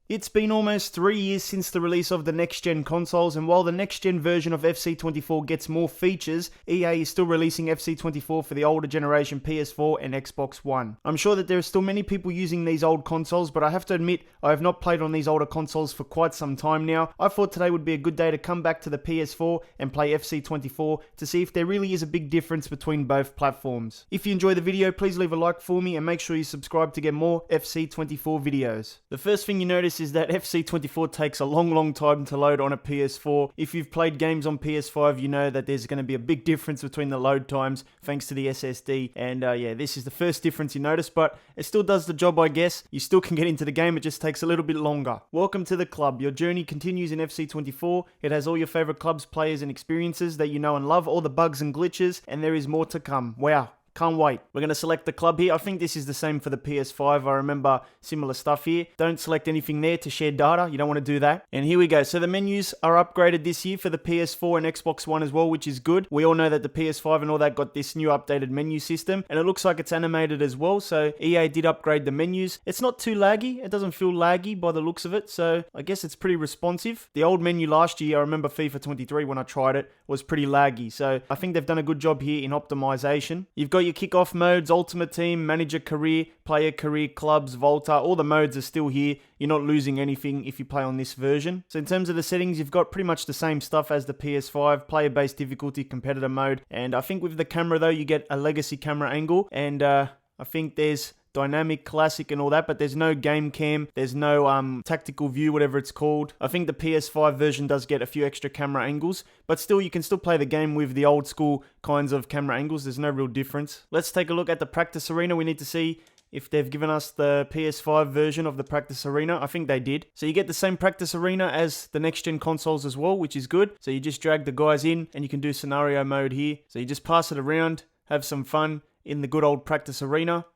It's been almost 3 years since the release of the next-gen consoles, and while the next-gen version of FC24 gets more features, EA is still releasing FC24 for the older generation PS4 and Xbox One. I'm sure that there are still many people using these old consoles, but I have to admit, I have not played on these older consoles for quite some time now. I thought today would be a good day to come back to the PS4 and play FC24 to see if there really is a big difference between both platforms. If you enjoy the video, please leave a like for me and make sure you subscribe to get more FC24 videos. The first thing you notice is that FC24 takes a long time to load on a PS4. If you've played games on PS5, you know that there's going to be a big difference between the load times thanks to the SSD, and yeah, this is the first difference you notice, but it still does the job, I guess. You still can get into the game, it just takes a little bit longer. Welcome to the club. Your journey continues in FC24. It has all your favorite clubs, players, and experiences that you know and love, all the bugs and glitches, and there is more to come. Wow. Can't wait. We're going to select the club here. I think this is the same for the PS5. I remember similar stuff here. Don't select anything there to share data. You don't want to do that. And here we go. So the menus are upgraded this year for the PS4 and Xbox One as well, which is good. We all know that the PS5 and all that got this new updated menu system, and it looks like it's animated as well. So EA did upgrade the menus. It's not too laggy. It doesn't feel laggy by the looks of it. So I guess it's pretty responsive. The old menu last year, I remember FIFA 23 when I tried it, was pretty laggy. So I think they've done a good job here in optimization. You've got your kickoff modes, ultimate team, manager career, player career, clubs, Volta, all the modes are still here. You're not losing anything if you play on this version. So in terms of the settings, you've got pretty much the same stuff as the PS5, player-based difficulty, competitor mode, and I think with the camera though, you get a legacy camera angle, and I think there's dynamic, classic and all that, but there's no game cam, there's no tactical view, whatever it's called. I think the PS5 version does get a few extra camera angles, but still you can still play the game with the old school kinds of camera angles. There's no real difference. Let's take a look at the practice arena. We need to see if they've given us the PS5 version of the practice arena. I think they did. So you get the same practice arena as the next gen consoles as well, which is good. So you just drag the guys in and you can do scenario mode here. So you just pass it around, have some fun in the good old practice arena.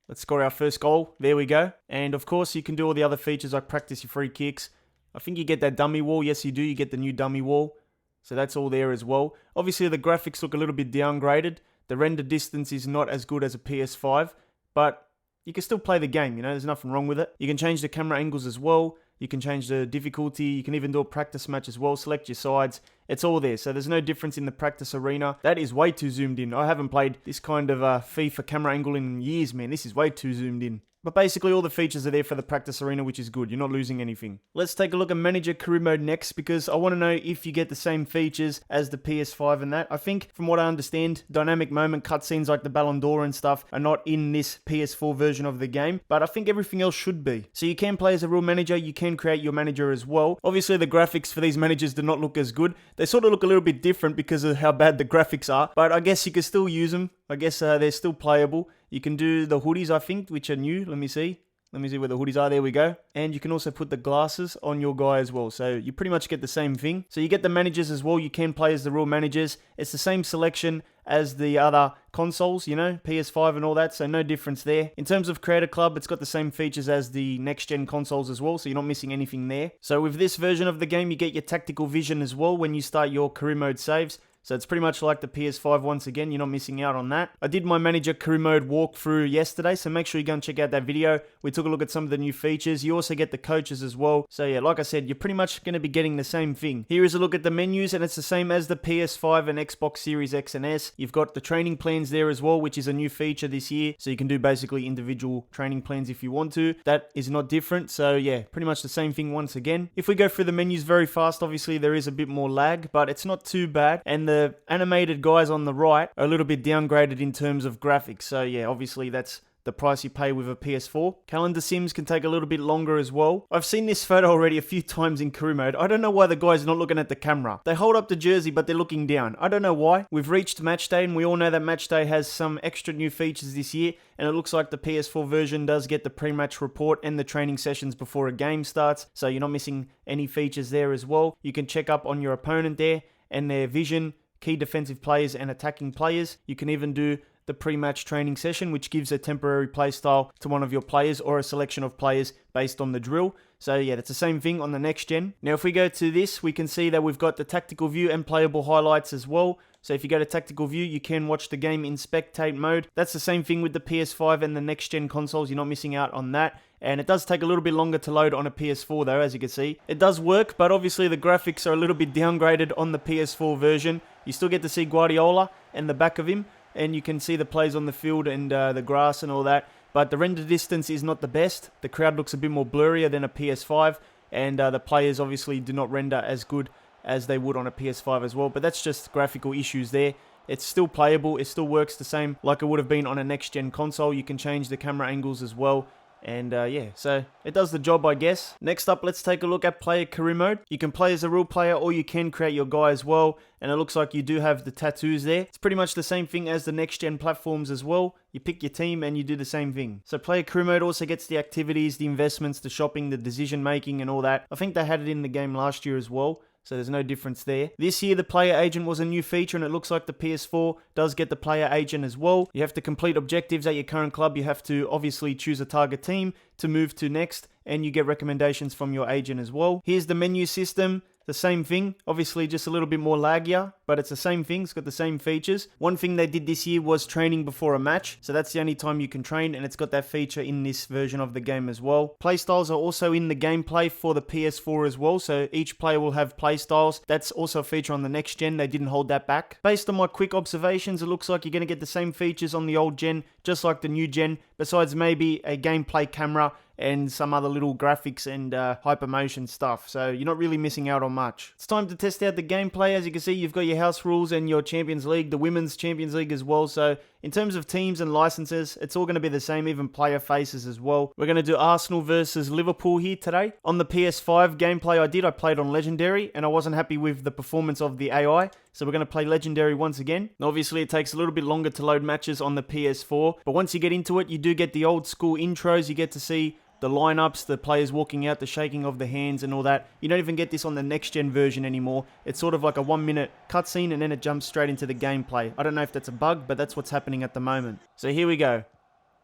Let's score our first goal. There we go. And of course, you can do all the other features like practice your free kicks. I think you get that dummy wall. Yes, you do. You get the new dummy wall. So that's all there as well. Obviously, the graphics look a little bit downgraded. The render distance is not as good as a PS5, but you can still play the game, you know, there's nothing wrong with it. You can change the camera angles as well. You can change the difficulty. You can even do a practice match as well. Select your sides. It's all there. So there's no difference in the practice arena. That is way too zoomed in. I haven't played this kind of FIFA camera angle in years, man. This is way too zoomed in. But basically all the features are there for the practice arena, which is good. You're not losing anything. Let's take a look at Manager Career Mode next, because I want to know if you get the same features as the PS5 and that. I think, from what I understand, dynamic moment cutscenes like the Ballon d'Or and stuff are not in this PS4 version of the game, but I think everything else should be. So you can play as a real manager, you can create your manager as well. Obviously the graphics for these managers do not look as good. They sort of look a little bit different because of how bad the graphics are, but I guess you can still use them. I guess they're still playable. You can do the hoodies, I think, which are new. Let me see where the hoodies are. There we go. And you can also put the glasses on your guy as well. So you pretty much get the same thing. So you get the managers as well. You can play as the real managers. It's the same selection as the other consoles, you know, PS5 and all that, so no difference there. In terms of Creator Club, it's got the same features as the next-gen consoles as well, so you're not missing anything there. So with this version of the game, you get your tactical vision as well when you start your career mode saves. So it's pretty much like the PS5 once again, you're not missing out on that. I did my Manager Career Mode walkthrough yesterday, so make sure you go and check out that video. We took a look at some of the new features. You also get the coaches as well. So yeah, like I said, you're pretty much going to be getting the same thing. Here is a look at the menus, and it's the same as the PS5 and Xbox Series X and S. You've got the training plans there as well, which is a new feature this year. So you can do basically individual training plans if you want to. That is not different. So yeah, pretty much the same thing once again. If we go through the menus very fast, obviously there is a bit more lag, but it's not too bad. And the animated guys on the right are a little bit downgraded in terms of graphics. So yeah, obviously that's the price you pay with a PS4. Calendar sims can take a little bit longer as well. I've seen this photo already a few times in career mode. I don't know why the guy's not looking at the camera. They hold up the jersey, but they're looking down. I don't know why. We've reached match day, and we all know that match day has some extra new features this year, and it looks like the PS4 version does get the pre-match report and the training sessions before a game starts, so you're not missing any features there as well. You can check up on your opponent there and their vision, key defensive players and attacking players. You can even do the pre-match training session, which gives a temporary playstyle to one of your players or a selection of players based on the drill. So yeah, that's the same thing on the next gen. Now if we go to this, we can see that we've got the tactical view and playable highlights as well. So if you go to tactical view, you can watch the game in spectate mode. That's the same thing with the PS5 and the next gen consoles. You're not missing out on that. And it does take a little bit longer to load on a PS4 though, as you can see. It does work, but obviously the graphics are a little bit downgraded on the PS4 version. You still get to see Guardiola and the back of him, and you can see the plays on the field and the grass and all that. But the render distance is not the best. The crowd looks a bit more blurrier than a PS5, and the players obviously do not render as good as they would on a PS5 as well. But that's just graphical issues there. It's still playable. It still works the same like it would have been on a next-gen console. You can change the camera angles as well. And yeah, so it does the job, I guess. Next up, let's take a look at player career mode. You can play as a real player, or you can create your guy as well. And it looks like you do have the tattoos there. It's pretty much the same thing as the next-gen platforms as well. You pick your team and you do the same thing. So player career mode also gets the activities, the investments, the shopping, the decision making and all that. I think they had it in the game last year as well, so there's no difference there. This year, the player agent was a new feature, and it looks like the PS4 does get the player agent as well. You have to complete objectives at your current club. You have to obviously choose a target team to move to next, and you get recommendations from your agent as well. Here's the menu system. The same thing, obviously just a little bit more laggier, but it's the same thing, it's got the same features. One thing they did this year was training before a match, so that's the only time you can train, and it's got that feature in this version of the game as well. Playstyles are also in the gameplay for the PS4 as well, so each player will have playstyles. That's also a feature on the next gen, they didn't hold that back. Based on my quick observations, it looks like you're going to get the same features on the old gen, just like the new gen, besides maybe a gameplay camera and some other little graphics and hypermotion stuff, so you're not really missing out on much. It's time to test out the gameplay. As you can see, you've got your house rules and your Champions League, the Women's Champions League as well, so in terms of teams and licenses, it's all going to be the same, even player faces as well. We're going to do Arsenal versus Liverpool here today. On the PS5 gameplay I played on Legendary, and I wasn't happy with the performance of the AI, so we're going to play Legendary once again. Obviously, it takes a little bit longer to load matches on the PS4, but once you get into it, you do get the old school intros. You get to see the lineups, the players walking out, the shaking of the hands and all that. You don't even get this on the next gen version anymore. It's sort of like a 1 minute cutscene and then it jumps straight into the gameplay. I don't know if that's a bug, but that's what's happening at the moment. So here we go.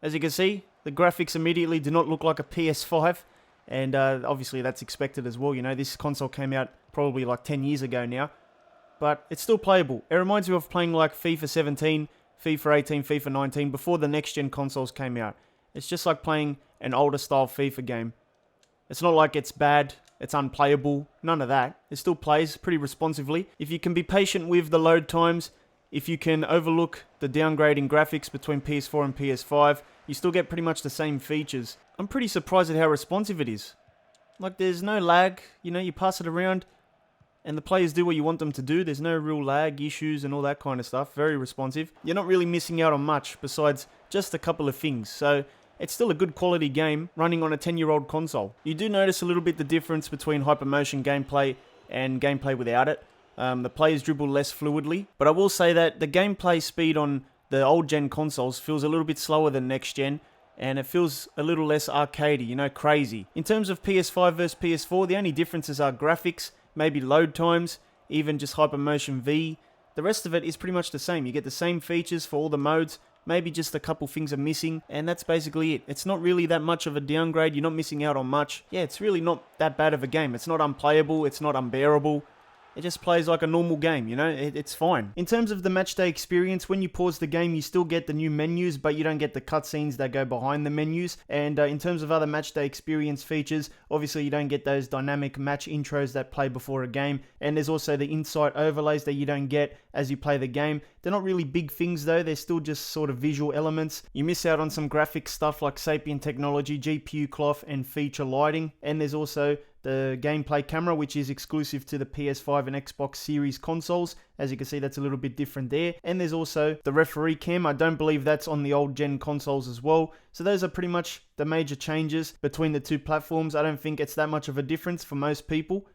As you can see, the graphics immediately do not look like a PS5, and obviously that's expected as well. You know, this console came out probably like 10 years ago now, but it's still playable. It reminds me of playing like FIFA 17, FIFA 18, FIFA 19 before the next gen consoles came out. It's just like playing an older style FIFA game. It's not like it's bad, it's unplayable, none of that. It still plays pretty responsively. If you can be patient with the load times, if you can overlook the downgrading graphics between PS4 and PS5, you still get pretty much the same features. I'm pretty surprised at how responsive it is. Like, there's no lag, you know, you pass it around and the players do what you want them to do. There's no real lag issues and all that kind of stuff. Very responsive. You're not really missing out on much besides just a couple of things. So it's still a good quality game running on a 10-year-old console. You do notice a little bit the difference between hypermotion gameplay and gameplay without it. The players dribble less fluidly, but I will say that the gameplay speed on the old gen consoles feels a little bit slower than next gen, and it feels a little less arcadey, you know, crazy. In terms of PS5 versus PS4, the only differences are graphics, maybe load times, even just hypermotion V. The rest of it is pretty much the same. You get the same features for all the modes. Maybe just a couple things are missing, and that's basically it. It's not really that much of a downgrade. You're not missing out on much. Yeah, it's really not that bad of a game. It's not unplayable. It's not unbearable. It just plays like a normal game, you know, it's fine. In terms of the matchday experience, when you pause the game, you still get the new menus, but you don't get the cutscenes that go behind the menus. And in terms of other matchday experience features, obviously you don't get those dynamic match intros that play before a game. And there's also the insight overlays that you don't get as you play the game. They're not really big things though, they're still just sort of visual elements. You miss out on some graphic stuff like Sapient technology, GPU cloth, and feature lighting. And there's also the gameplay camera, which is exclusive to the PS5 and Xbox Series consoles. As you can see, that's a little bit different there. And there's also the referee cam. I don't believe that's on the old gen consoles as well. So those are pretty much the major changes between the two platforms. I don't think it's that much of a difference for most people.